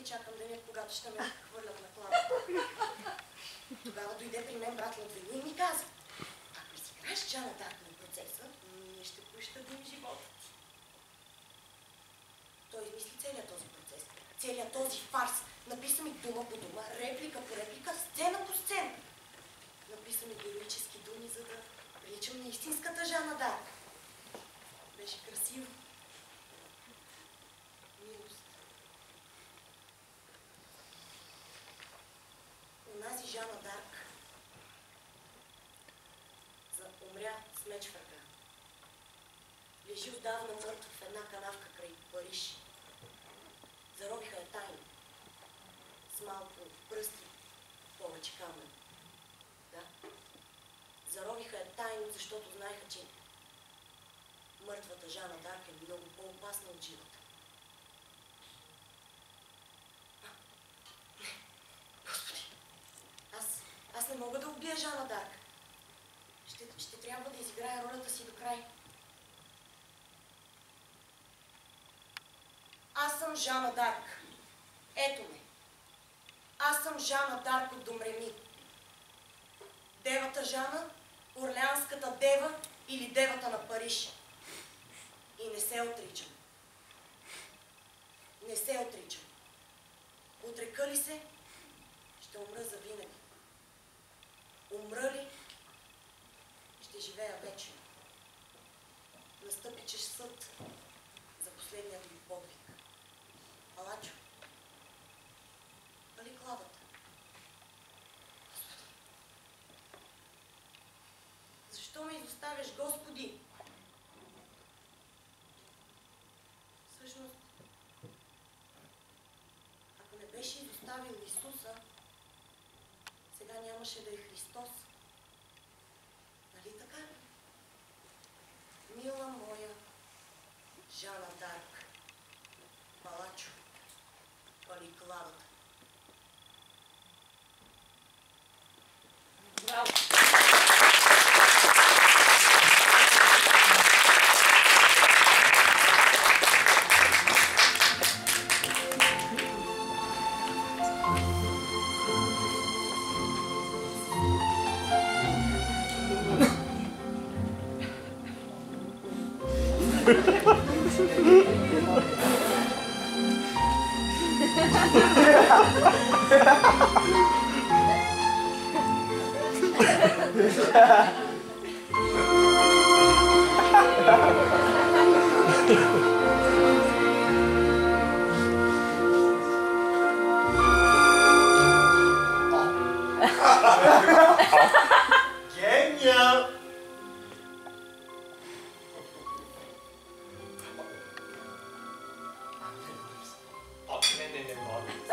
и чакам денят, когато ще ме хвърлят на кладата. Тогава дойде при мен брат Лъдвени и ми каза: ако изиграеш Жана Дарк на процеса, ние ще пощадим живота ти. Той измисли целият този процес, целият този фарс. Написа ми дума по дума, реплика по реплика, сцена по сцена. Написа ми героически думи, за да приличам на истинската Жана Дарк. Беше красиво. Милост. Онази Жана Дарк умря с меч в ръка. Лежи отдавна мъртв в една канавка край Париж. Заровиха я тайно, с малко пръсти, повече камън. Да. Заровиха я тайно, защото знаеха, че мъртвата Жана Дарк е много по-опасна от живата. Господи, аз не мога да убия Жана Дарк. Ще трябва да изиграя ролята си до край. Аз съм Жана Дарк. Ето ме. Аз съм Жана Дарк от Домреми. Девата Жана, орлеанската дева или девата на Париж. И не се отричам. Не се отричам. Отрека ли се, ще умра завинаги. Умра ли, ще живея вечно. Настъпи часът за последният ми подвиг. Палачо, пали кладата. Господи, защо ме изоставяш, Господи? Всъщност, ако не беше изоставил Исуса, сега нямаше да е Христос. Нали така? Мила моя Жана Дарк, палачо, пали кладата. Браво! Гения! Не мога да се.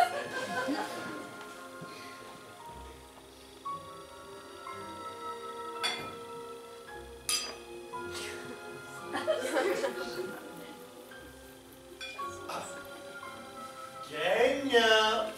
Гения!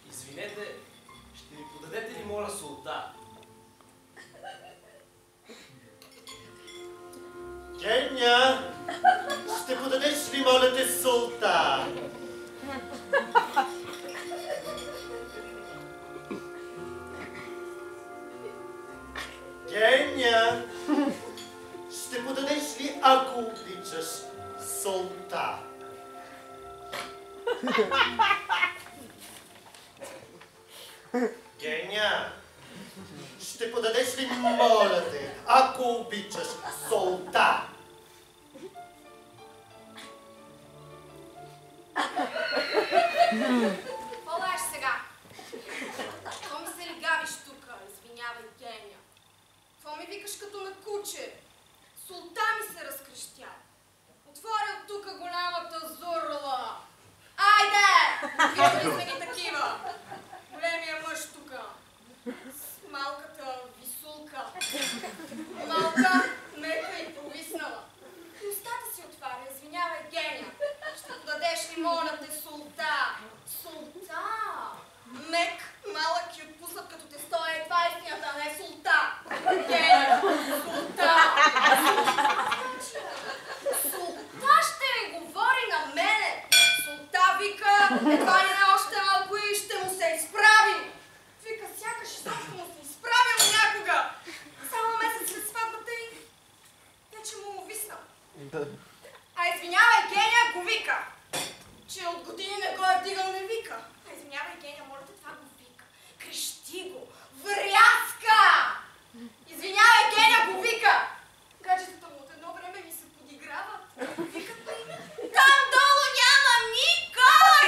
Извинете, ще ми подадете ли, моля, солта? Гения, ще подадеш ли, моля те, солта? Гения, ще подадеш ли, ако обичаш, солта? Гения, ще подадеш ли, моля те, ако обичаш, солта? Какво лаеш сега? Какво ми се лигавиш тука? Извинявай, Геня. Какво ми викаш като на куче? Султа ми се разкрещя. Отвори от тука голямата зурла. Айде! Виждали сме ги такива. Големия мъж тука. С малката висулка. Малка, мека и провиснала. И устата си отваря. Извинявай, Геня. Ще подадеш ли, моля те, султа? Султа! Мек, малък и отпуснат като те стоя. Това е истината, а не султа. Геня, султа! Султа ще ми говори на мене. Султа вика, едва ли не още малко и ще му се изправи. Вика, сякаш изобщо му се изправил някога. Само месец след сватбата и вече му увиснал. А извинявай, Геня го вика. Че от години не го е вдигал, не вика. А извинявай, Геня, моля те, това го вика. Крещи го. Врязка! Извинявай, Геня го вика. Гаджетата му от едно време ми се подиграват. Викат ме име. Там долу няма никой!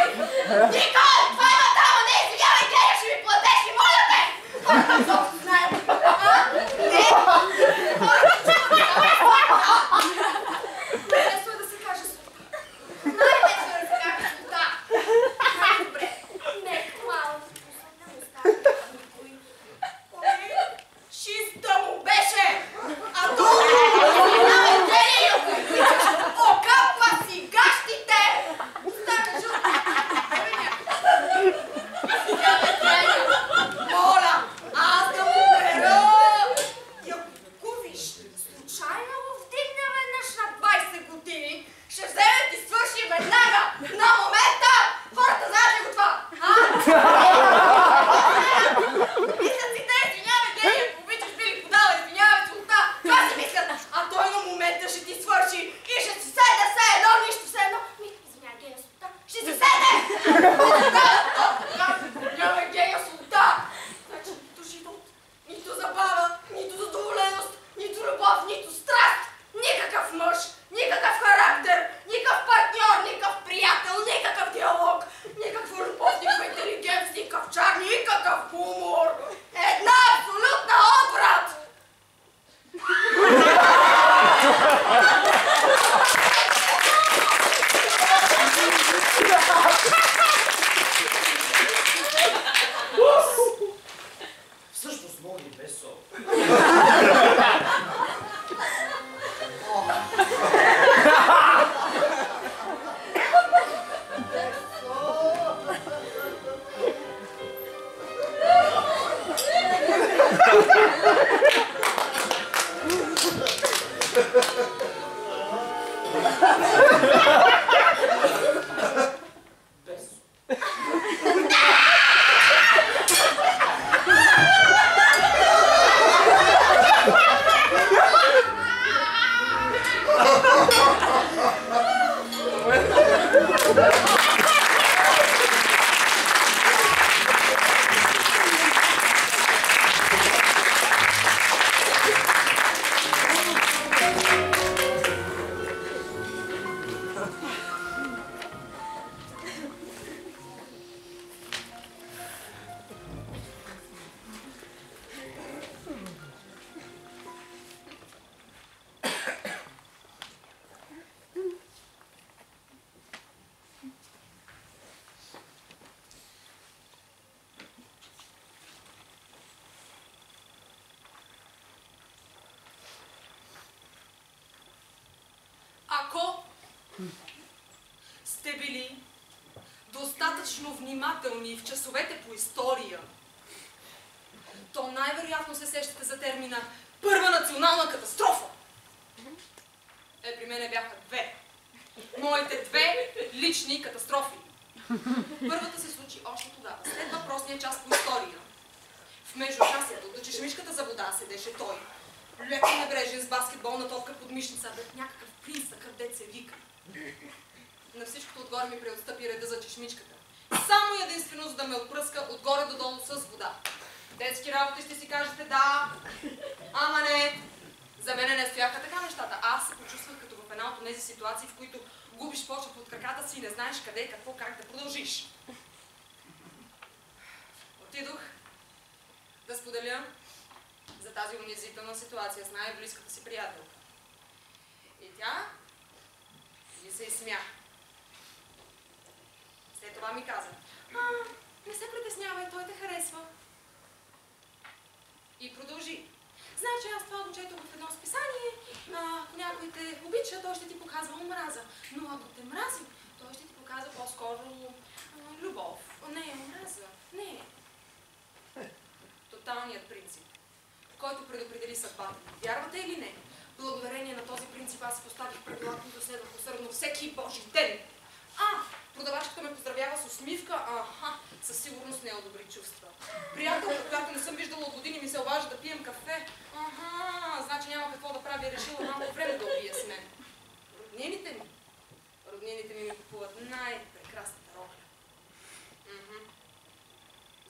Никой! Това има там, а не извинявай, Геня, ще ми платеш и моля те! Хората изобщо знаят. Не! Най-лесно е да се каже султа. Най-лесно е да се каже султа. Най-добре. Нека малко пуснат на устата никой. Ой, чиста му беше! А тук извинявай, Геня, и ако обичаш, окапва си гащите! Стара журка! Ебе някой! Извинявай, Геня! Моля, аз да му бера! И ако купиш, случайно го вдигне веднъж на 20 години, ще вземе ти свърши веднага, на момента! Хората знаят ли го това? А? Мислят си те, извинявай, Геня, ако обичаш, би ли подала, извинявай, султа, това си мислят, а той на момента ще ти свърши и ще си седне все едно, нищо все едно. Извинявай, Геня, султа, ще си седне! Извинявай, Геня, султа! Значи нито живот, нито забава, нито задоволеност, нито любов, нито страст, никакъв мъж, никакъв характер, никакъв партньор, никакъв приятел, никакъв диалог, никаква любов, никаква интелигентност, никакъв чар, никакъв хумор. Една абсолютна отврат! Всъщност мога и без сол. Без сол. Ако сте били достатъчно внимателни в часовете по история, то най-вероятно се сещате за термина първа национална катастрофа. При мене бяха две. Моите две лични катастрофи. Първата се случи още тогава, след въпросния час по история. В междучасието до чешмичката за вода седеше той. Леко небрежен с баскетболна топка под мишница, бе някакъв принц, такъв дет се вика. На всичкото отгоре ми преотстъпи реда за чешмичката. Само и единствено, за да ме отпръска отгоре до долу с вода. Детски работи ще си кажете да, ама не. За мене не стояха така нещата. Аз се почувствах като в една от тези ситуации, в които губиш почва под краката си и не знаеш къде, какво, как да продължиш. Отидох да споделя за тази унизителна ситуация с най-близката си приятелка. И тя ми се изсмя. След това ми каза: не се притеснявай, той те харесва. И продължи: значи аз това го четох в едно списание, ако някой те обича, той ще ти показва омраза. Но ако те мрази, той ще ти показва по-скоро любов. Не, омраза. Не. Тоталният принцип, който предопредели съдбата ми. Вярвате или не? Благодарение на този принцип аз си поставих правилата, които следвах усърдно всеки божи ден. Продавачката ме поздравява с усмивка. Със сигурност не е от добри чувства. Приятелка, която не съм виждала от години, ми се обажда да пием кафе. Значи няма какво да прави, решила малко време да убие с мен. Роднините ми купуват най-прекрасната рокля.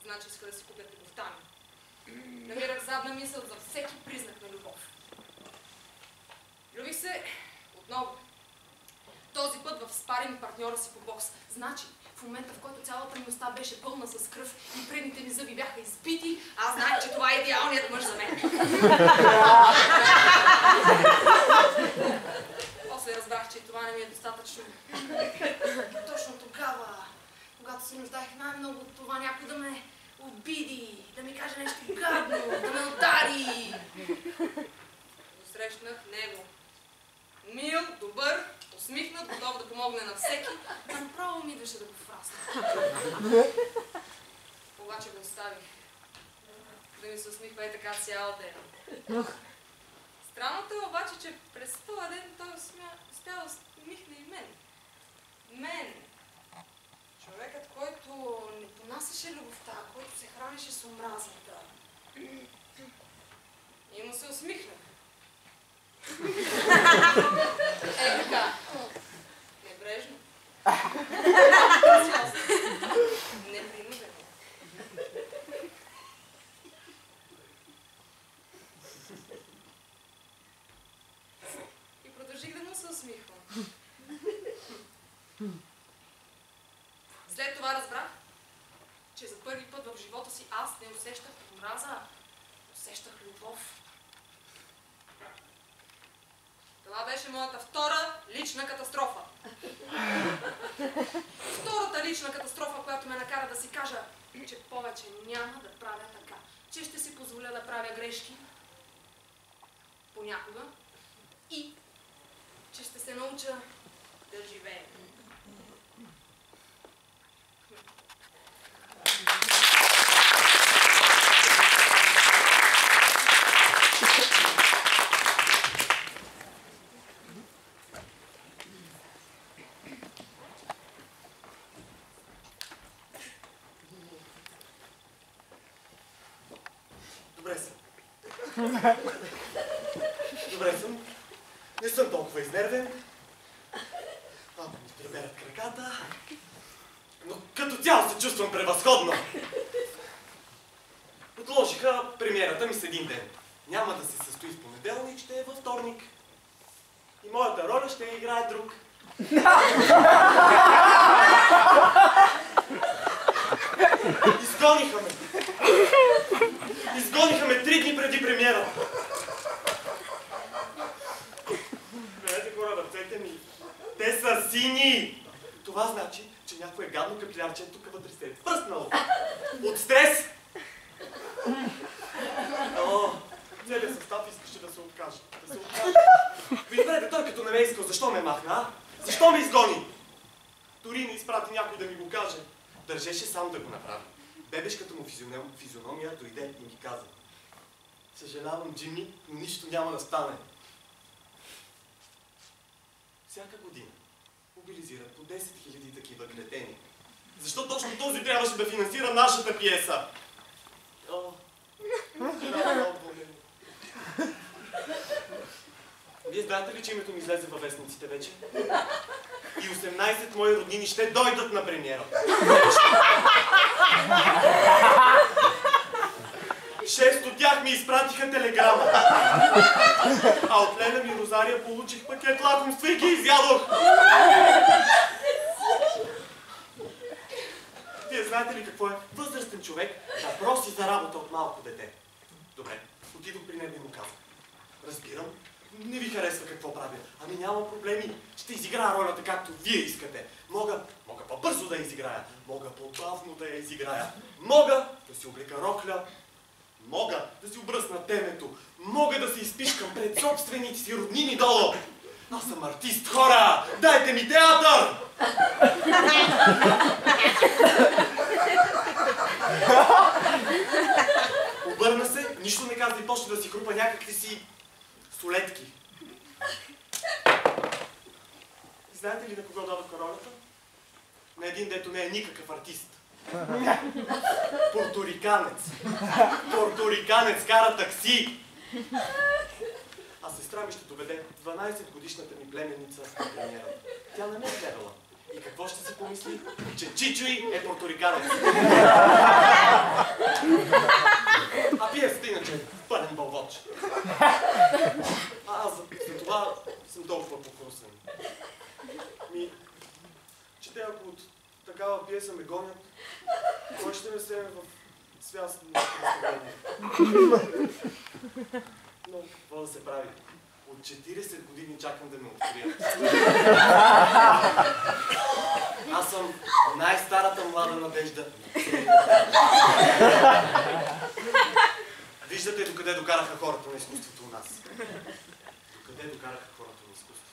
Значи иска да си купят любовта ми. Намирах задна мисъл за всеки признак на любов. Любих се отново. Този път в спаринг партньора си по бокс. Значи, в момента, в който цялата ми уста беше пълна с кръв и предните ми зъби бяха избити, аз знаех, че това е идеалният мъж за мен. После разбрах, че това не ми е достатъчно. Точно тогава, когато се нуждаех най-много от това някой да ме обиди, да ми каже нещо гадно, да ме удари. Срещнах него. Мил, добър, усмихнат, готов да помогне на всеки, а направо ми идваше да го фрасна. Обаче го оставих. Да ми се усмихва и така цял ден. Странното е обаче, че през този ден той успя да усмихне и мен. Мен. Човекът, който не понасяше любовта, който се хранеше с омразата. И му се усмихнах. Така. Небрежно. Непринудено. И продължих да му се усмихвам. След това разбрах, че за първи път в живота си аз не усещах омраза, усещах любов. Това беше моята втора лична катастрофа. Втората лична катастрофа, която ме накара да си кажа, че повече няма да правя така. Че ще си позволя да правя грешки понякога и че ще се науча да живея. Добре съм. Не съм толкова изнервен. Малко ми приберат краката. Но като цяло се чувствам превъзходно. Отложиха премиерата ми с един ден. Няма да се състои в понеделник, ще е във вторник. И моята роля ще играе друг. Изгониха ме. Изгониха ме 3 дни преди премиерата. Гледайте хора, ръцете ми. Те са сини. Това значи, че някое гадно капилярче тук вътре се е пръснало. От стрес. Целият състав искаше да се откаже. Видите, той като не ме е искал, защо ме махна, а? Защо ме изгони? Дори не изпрати някой да ми го каже. Държеше сам да го направи. Бебешката му физиономия дойде и ми каза: съжалявам, Джими, но нищо няма да стане. Всяка година мобилизират по 10 000 такива кретени. Защо точно този трябваше да финансира нашата пиеса? Вие знаете ли, че името ми излезе във вестниците вече? И 18 мои роднини ще дойдат на премиера. 6 от тях ми изпратиха телеграма. А от Лена ми Розария получих пакет лакомства и ги изядох. Вие знаете ли какво е? Възрастен човек да проси за работа от малко дете. Добре, отидох при него и му казах. Разбирам, не ви харесва какво правя. Ами няма проблеми. Ще изиграя ролята както вие искате. Мога по-бързо да я изиграя. Мога по-бавно да я изиграя. Мога да си облека рокля. Мога да си обръсна темето. Мога да се изпишкам пред собствените си роднини долу. Аз съм артист, хора! Дайте ми театър! Обърна се, нищо не каза и почна да си хрупа някакви си солетки. И знаете ли на кого дадоха ролята? На един, дето не е никакъв артист. Порториканец. Порториканец кара такси. А сестра ми ще доведе 12-годишната ми племенница на премиерата. Тя не ме е гледала. И какво ще си помисли? Че Чичуи е порториканец. А пиесата иначе пълен бълвоч. Аз за това съм толкова покрусен. Че те ако от такава пиеса ме гонят, кой ще ме вземе в свясно настроение? Но какво да се прави? От 40 години чакам да ме открият. Аз съм най-старата млада надежда. Виждате докъде докараха хората на изкуството у нас. Докъде докараха хората на изкуството.